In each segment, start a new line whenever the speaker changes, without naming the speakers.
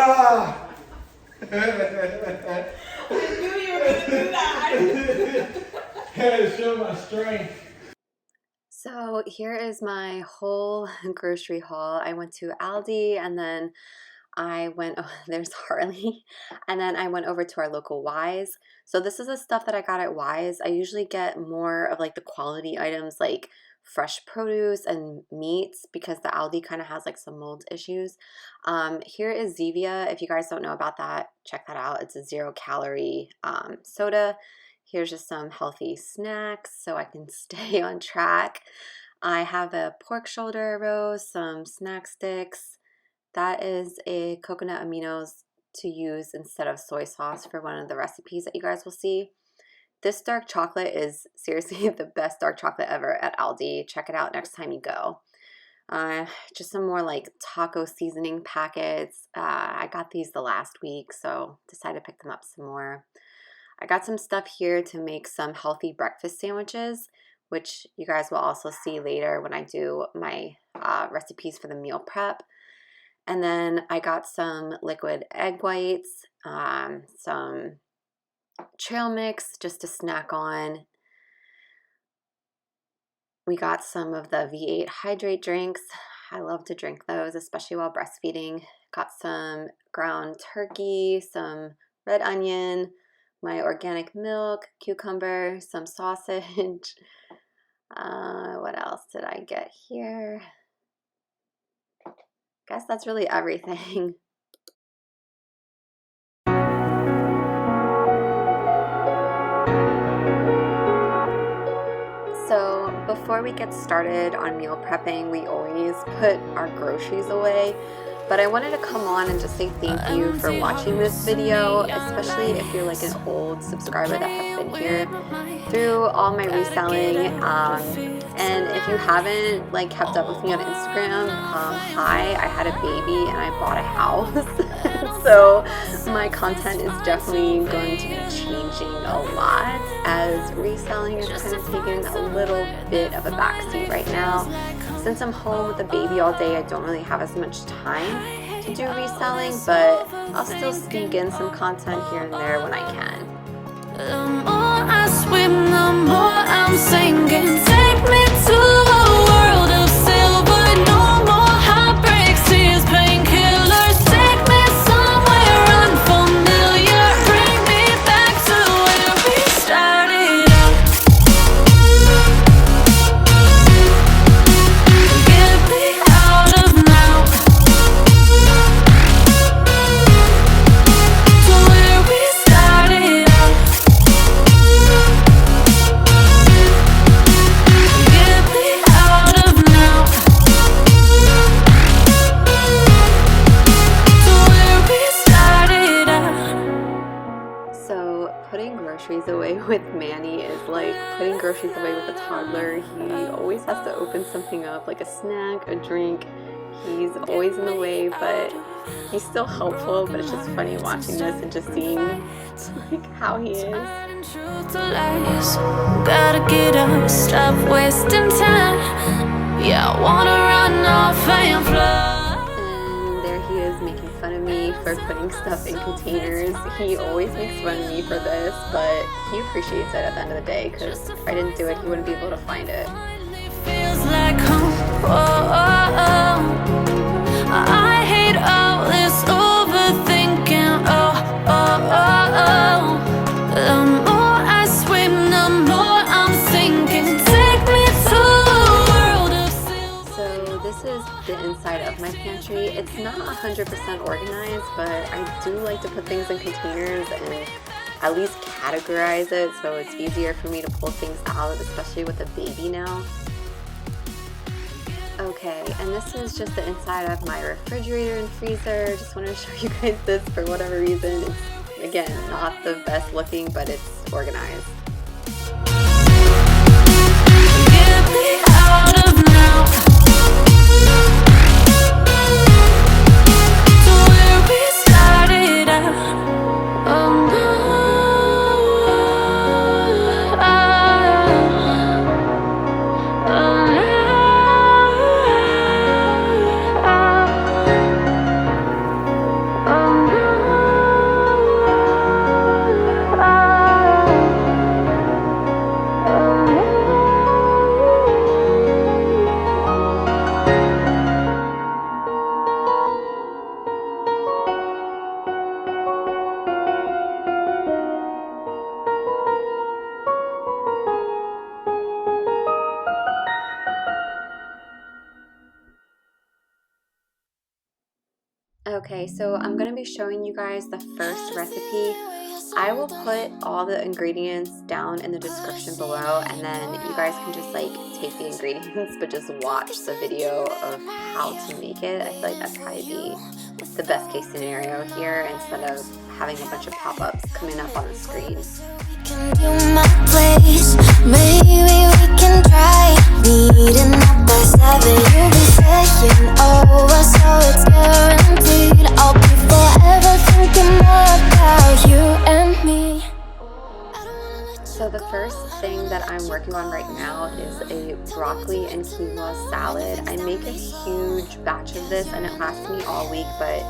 Ah!
I knew you were going to do that.
Had to show my strength.
So here is my whole grocery haul. I went to Aldi and then I went, oh, there's Harley, and then I went over to our local Wise. So this is the stuff that I got at Wise. I usually get more of like the quality items like fresh produce and meats because the Aldi kind of has like some mold issues. Here is Zevia. If you guys don't know about that, check that out. It's a 0-calorie soda. Here's just some healthy snacks so I can stay on track. I have a pork shoulder roast, some snack sticks. That is a coconut aminos to use instead of soy sauce for one of the recipes that you guys will see. This dark chocolate is seriously the best dark chocolate ever at Aldi. Check it out next time you go. Just some more like taco seasoning packets. I got these the last week, so decided to pick them up some more. I got some stuff here to make some healthy breakfast sandwiches, which you guys will also see later when I do my recipes for the meal prep. And then I got some liquid egg whites, some trail mix just to snack on. We got some of the V8 hydrate drinks. I love to drink those, especially while breastfeeding. Got some ground turkey, some red onion, my organic milk, cucumber, some sausage. What else did I get here? Guess that's really everything. So before we get started on meal prepping, we always put our groceries away. But I wanted to come on and just say thank you for watching this video, especially if you're like an old subscriber that has been here through all my reselling. And if you haven't like kept up with me on Instagram, hi, I had a baby and I bought a house. So my content is definitely going to be changing a lot as reselling is kind of taking a little bit of a backseat right now. Since I'm home with the baby all day, I don't really have as much time to do reselling, but I'll still sneak in some content here and there when I can.
The more I swim, the more I'm sinking. Take me to a world of silver. No more heartbreaks, tears, painkillers. Take me somewhere unfamiliar. Bring me back to where we started out. Get me out of now. To where we started out. Get me out of now. To where we started out.
So putting groceries away with Manny is like putting groceries away with a toddler. He always has to open something up, like a snack, a drink. He's always in the way, but he's still helpful. But it's just funny watching this and just seeing like how he is.
Adding truth to lies. Gotta get up, stop wasting time. Yeah, I wanna run off and fly.
And there he is making fun of me for putting stuff in containers. He always makes fun of me for this, but he appreciates it at the end of the day because if I didn't do it, he wouldn't be able to find it.
Finally feels like home. Oh, oh, oh. I hate all this overthinking. Oh, oh, oh, oh. The more I swim, the more I'm sinking. Take me to a world of silver.
So this is the inside of my pantry. It's not 100% organized, but I do like to put things in containers and at least categorize it so it's easier for me to pull things out, especially with a baby now. Okay, and this is just the inside of my refrigerator and freezer. Just wanted to show you guys this for whatever reason. It's, again, not the best looking, but it's organized.
Get me out of now. To where we started out. Oh no. Oh no. Oh
Okay, so I'm going to be showing you guys the first recipe. I will put all the ingredients down in the description below, and then you guys can just like take the ingredients but just watch the video of how to make it. I feel like that's probably the best case scenario here instead of having a bunch of pop-ups coming up on the screen.
Can do my place. Maybe we can try meeting up by 7. You'll be saying over, so it's guaranteed. I'll be forever thinking more about you and me.
So the first thing that I'm working on right now is a broccoli and quinoa salad. I make a huge batch of this and it lasts me all week, but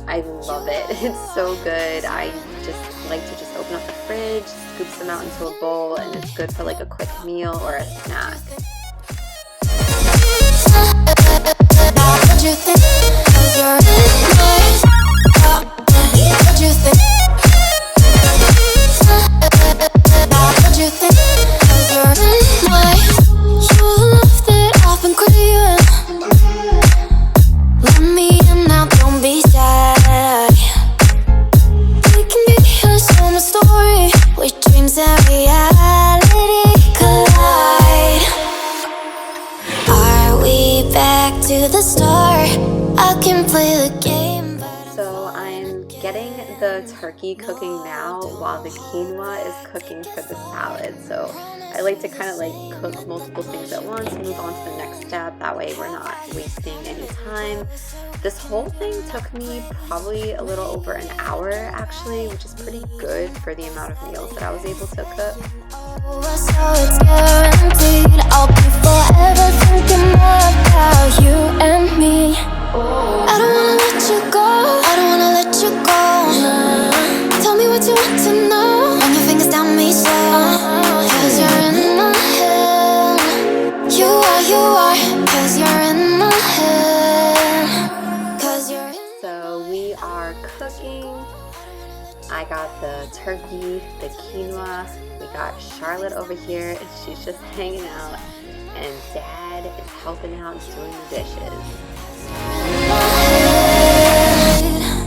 I love it. It's so good. I just like to just open up the fridge, scoop them out into a bowl, and it's good for like a quick meal or a snack.
What you think? 'Cause you're in my what you think? What you think? 'Cause you're in my you left it off and craving. Let me in now, don't be sad. We can be here, so my story with dreams and reality collide. Are we back to the start? I can play the game, but
So I'm getting the turkey cooking now while the quinoa is cooking for the salad. So I like to kind of like cook multiple things at once and move on to the next step. That way we're not wasting any time. This whole thing took me probably a little over an hour actually, which is pretty good for the amount of meals that I was able to cook.
over, so it's guaranteed. I'll be forever thinking more about you and me. I don't wanna let you go. I don't wanna let you go. Tell me what you want to know. Run your fingers down me slow. 'Cause you're in my head. You are. 'Cause you're in my head. 'Cause you're in.
So we are cooking. I got the turkey, the quinoa. We got Charlotte over here, and she's just hanging out. And Dad is helping out doing the dishes.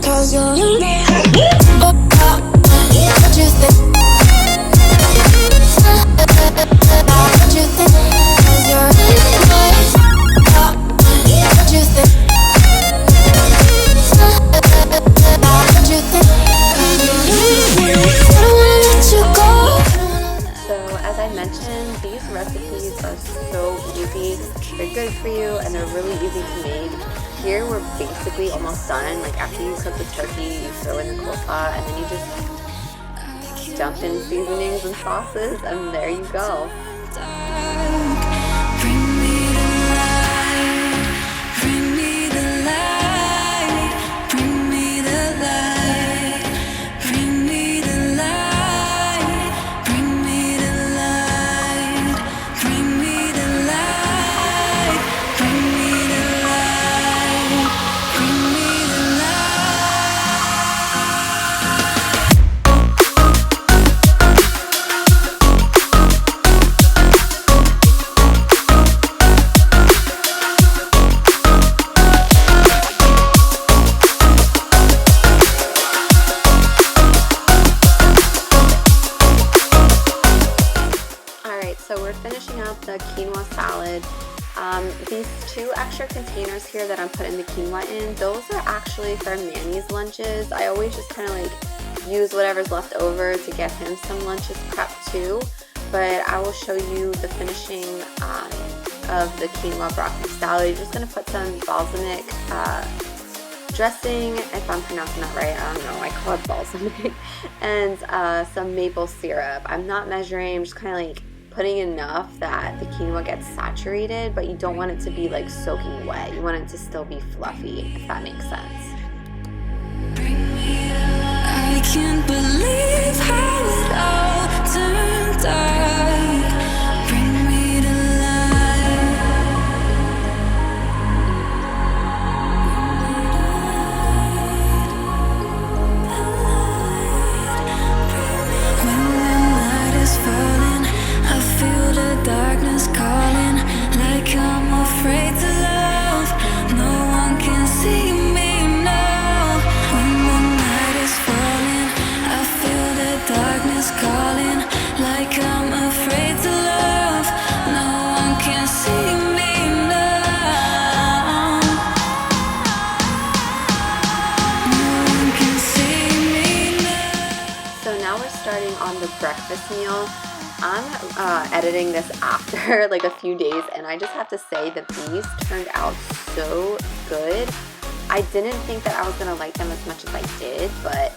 'Cause you're in my head. What you think? What you think? 'Cause you're in my head. What you think? What you think? I don't wanna let you go.
So as I mentioned, these recipes are so easy. They're good for you and they're really easy to make. Here we're basically almost done. Like after you cook the turkey, you throw in the coleslaw and then you just dump in seasonings and sauces and there you go.
Bring me the light. Bring me the light. Bring me the light. Bring me the light. Bring me the light. Bring me the light. Bring me the light. Bring me the light.
Alright, so we're finishing up the quinoa salad. These 2 extra containers here that I'm putting the quinoa in, those are actually for Manny's lunches. I always just kind of like use whatever's left over to get him some lunches prepped too. But I will show you the finishing of the quinoa broccoli salad. You're just going to put some balsamic dressing, if I'm pronouncing that right, I don't know, I call it balsamic, and some maple syrup. I'm not measuring, I'm just kind of like putting enough that the quinoa gets saturated, but you don't want it to be like soaking wet. You want it to still be fluffy, if that makes sense.
I can't believe how it all turned out. Bring me the light. When the night is falling, I feel the darkness calling, like I'm afraid to love. No one can see me now.
on the breakfast meal. I'm editing this after like a few days, and I just have to say that these turned out so good. I didn't think that I was gonna like them as much as I did, but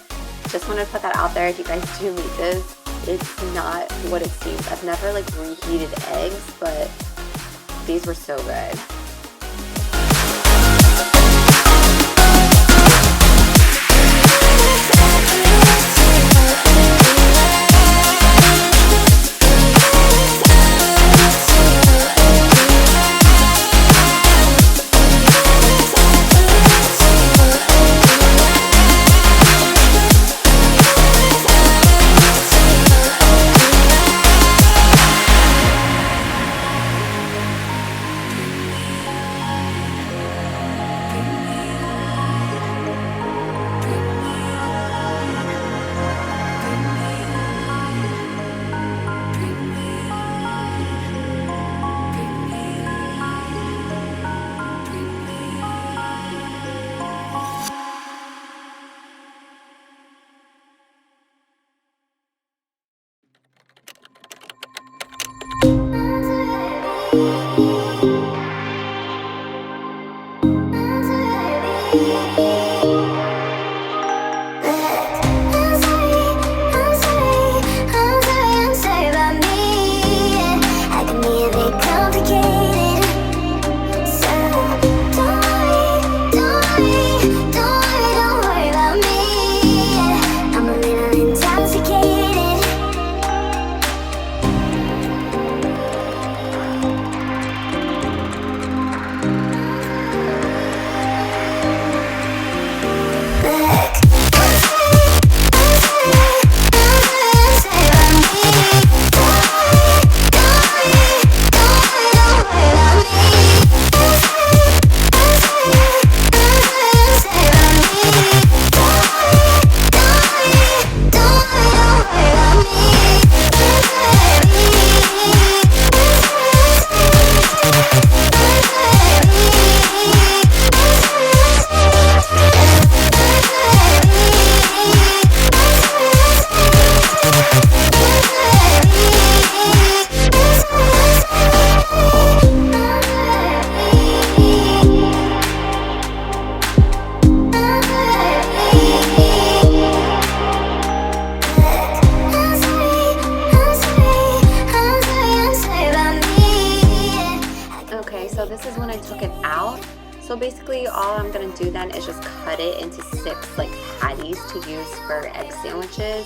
just wanted to put that out there. If you guys do make this, it's not what it seems. I've never like reheated eggs, but these were so good. So this is when I took it out. So basically all I'm gonna do then is just cut it into 6 like patties to use for egg sandwiches.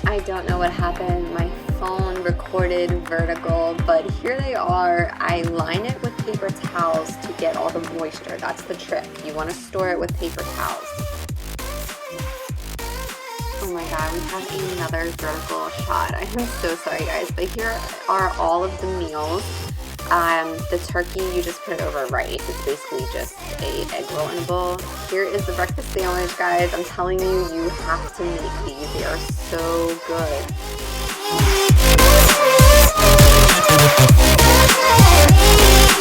I don't know what happened. My phone recorded vertical, but here they are. I line it with paper towels to get all the moisture. That's the trick. You want to store it with paper towels. Oh my god, we have another vertical shot. I am so sorry guys, but here are all of the meals. The turkey, you just put it over right. It's basically just a egg roll in a bowl. Here is the breakfast sandwich, guys. I'm telling you, you have to make these. They are so good.